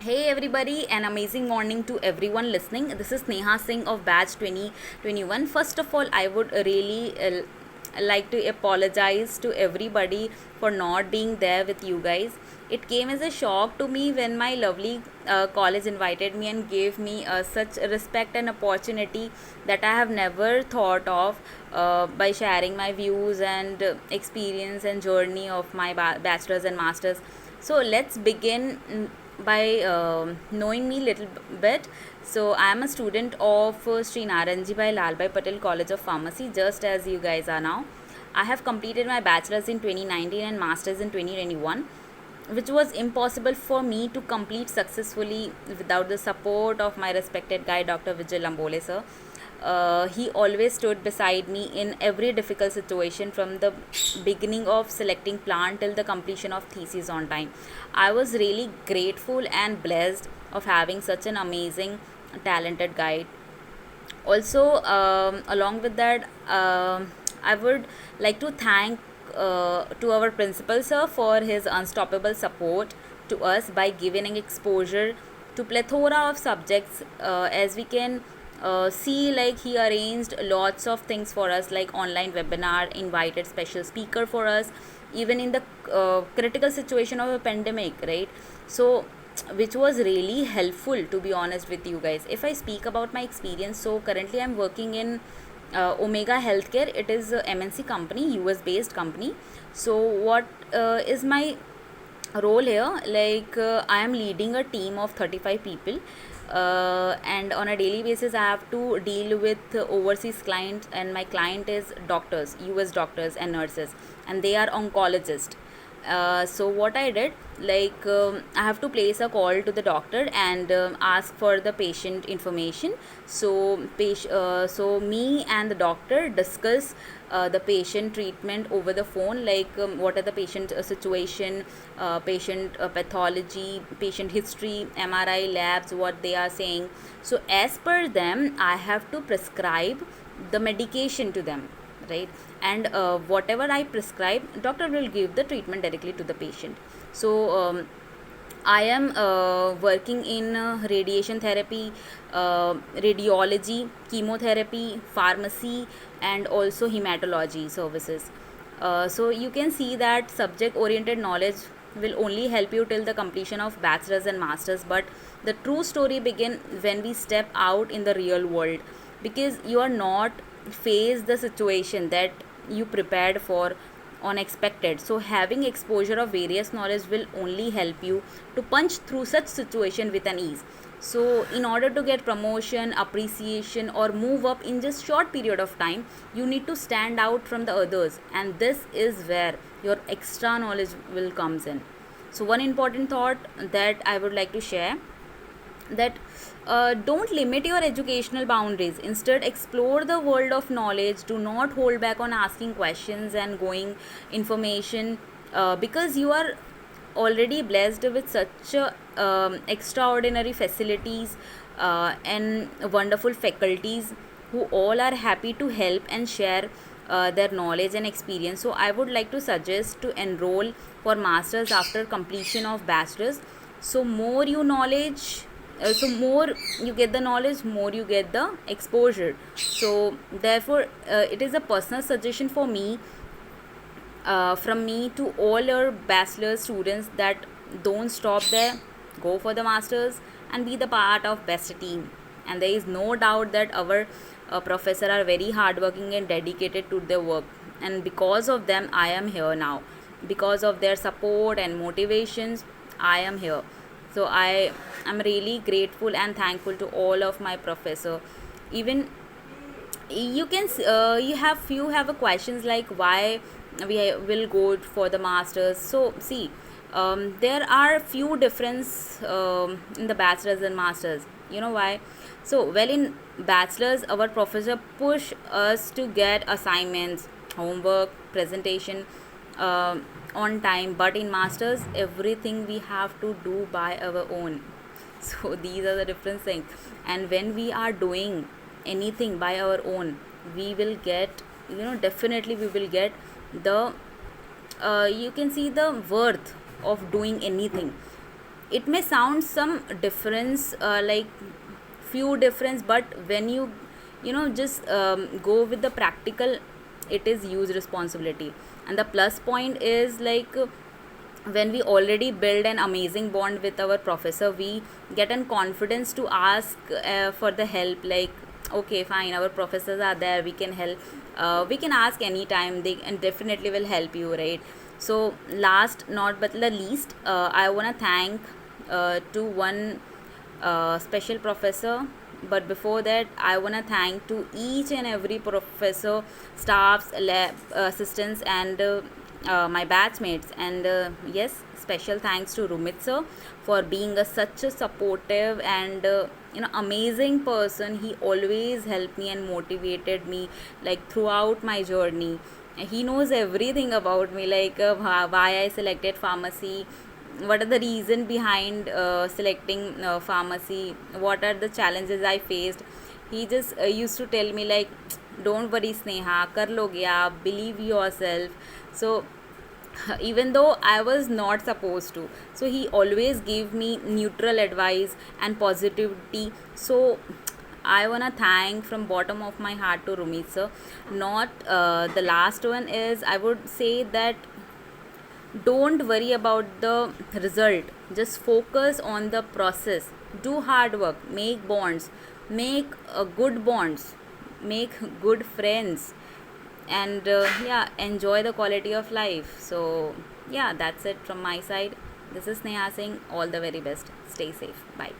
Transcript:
Hey everybody, an amazing morning to everyone listening. This is Neha Singh of Batch 2021. First of all, I would really like to apologize to everybody for not being there with you guys. It came as a shock to me when my lovely college invited me and gave me such respect and opportunity that I have never thought of by sharing my views and experience and journey of my bachelor's and master's. So let's begin by knowing me little bit. So I am a student of Sri Naranji Bhai Lalbhai Patel College of Pharmacy, just as you guys are now. I have completed my bachelor's in 2019 and master's in 2021, which was impossible for me to complete successfully without the support of my respected guide, Dr. Vijay Lambole sir. He always stood beside me in every difficult situation from the beginning of selecting plant till the completion of thesis on time. I was really grateful and blessed of having such an amazing, talented guide. Also, along with that, I would like to thank to our principal sir for his unstoppable support to us by giving exposure to plethora of subjects, as we can see, like he arranged lots of things for us, like online webinar, invited special speaker for us, even in the critical situation of a pandemic, right? So which was really helpful, to be honest with you guys. If I speak about my experience, so currently I'm working in Omega Healthcare. It is a MNC company, US based company. So what is my role here? Like I am leading a team of 35 people, and on a daily basis I have to deal with overseas clients, and my client is doctors, US doctors and nurses, and they are oncologists. So what I did, like I have to place a call to the doctor and ask for the patient information. So so me and the doctor discuss the patient treatment over the phone, like what are the patient situation, patient pathology, patient history, MRI labs, what they are saying. So as per them, I have to prescribe the medication to them, right? And whatever I prescribe, doctor will give the treatment directly to the patient. So I am working in radiation therapy, radiology, chemotherapy, pharmacy, and also hematology services. So you can see that subject oriented knowledge will only help you till the completion of bachelor's and master's, but the true story begin when we step out in the real world, because you are not face the situation that you prepared for unexpected. So having exposure of various knowledge will only help you to punch through such situation with an ease. So in order to get promotion, appreciation, or move up in just short period of time, you need to stand out from the others, and this is where your extra knowledge will comes in. So one important thought that I would like to share, that don't limit your educational boundaries, instead explore the world of knowledge. Do not hold back on asking questions and going information, because you are already blessed with such extraordinary facilities and wonderful faculties who all are happy to help and share their knowledge and experience. So I would like to suggest to enroll for masters after completion of bachelor's. So more you knowledge, so more you get the knowledge, more you get the exposure. So therefore it is a personal suggestion for me, from me to all your bachelor students, that don't stop there, go for the masters and be the part of best team. And there is no doubt that our professor are very hardworking and dedicated to their work, and because of them I am here now. Because of their support and motivations, I am here. So I am really grateful and thankful to all of my professor. Even you can you have a questions like why we will go for the masters. So see, there are few difference in the bachelors and masters. You know why? So well, in bachelors our professor push us to get assignments, homework, presentation uh, on time, but in masters everything we have to do by our own. So these are the different things. And when we are doing anything by our own, we will get, definitely we will get the you can see the worth of doing anything. it may sound some difference, like few difference, but when you just go with the practical, it is huge responsibility. And the plus point is like, when we already build an amazing bond with our professor, we get an confidence to ask for the help, like, okay, fine, our professors are there, we can help, we can ask anytime, they and definitely will help you, right? So last not but the least, I want to thank to one special professor. But before that, I want to thank to each and every professor, staffs, lab assistants, and my batchmates. And yes, special thanks to Rumit sir for being such a supportive and amazing person. He always helped me and motivated me, like, throughout my journey. He knows everything about me, like why I selected pharmacy, what are the reason behind selecting pharmacy, what are the challenges I faced. He just used to tell me like, don't worry Sneha, kar loge aap, believe yourself. So even though I was not supposed to, so he always gave me neutral advice and positivity. So I wanna thank from bottom of my heart to Rumit sir. Not the last one is, I would say that, don't worry about the result, just focus on the process. Do hard work, make bonds, make good bonds, make good friends, and yeah, enjoy the quality of life. So yeah, that's it from my side. This is Sneha Singh. All the very best. Stay safe. Bye.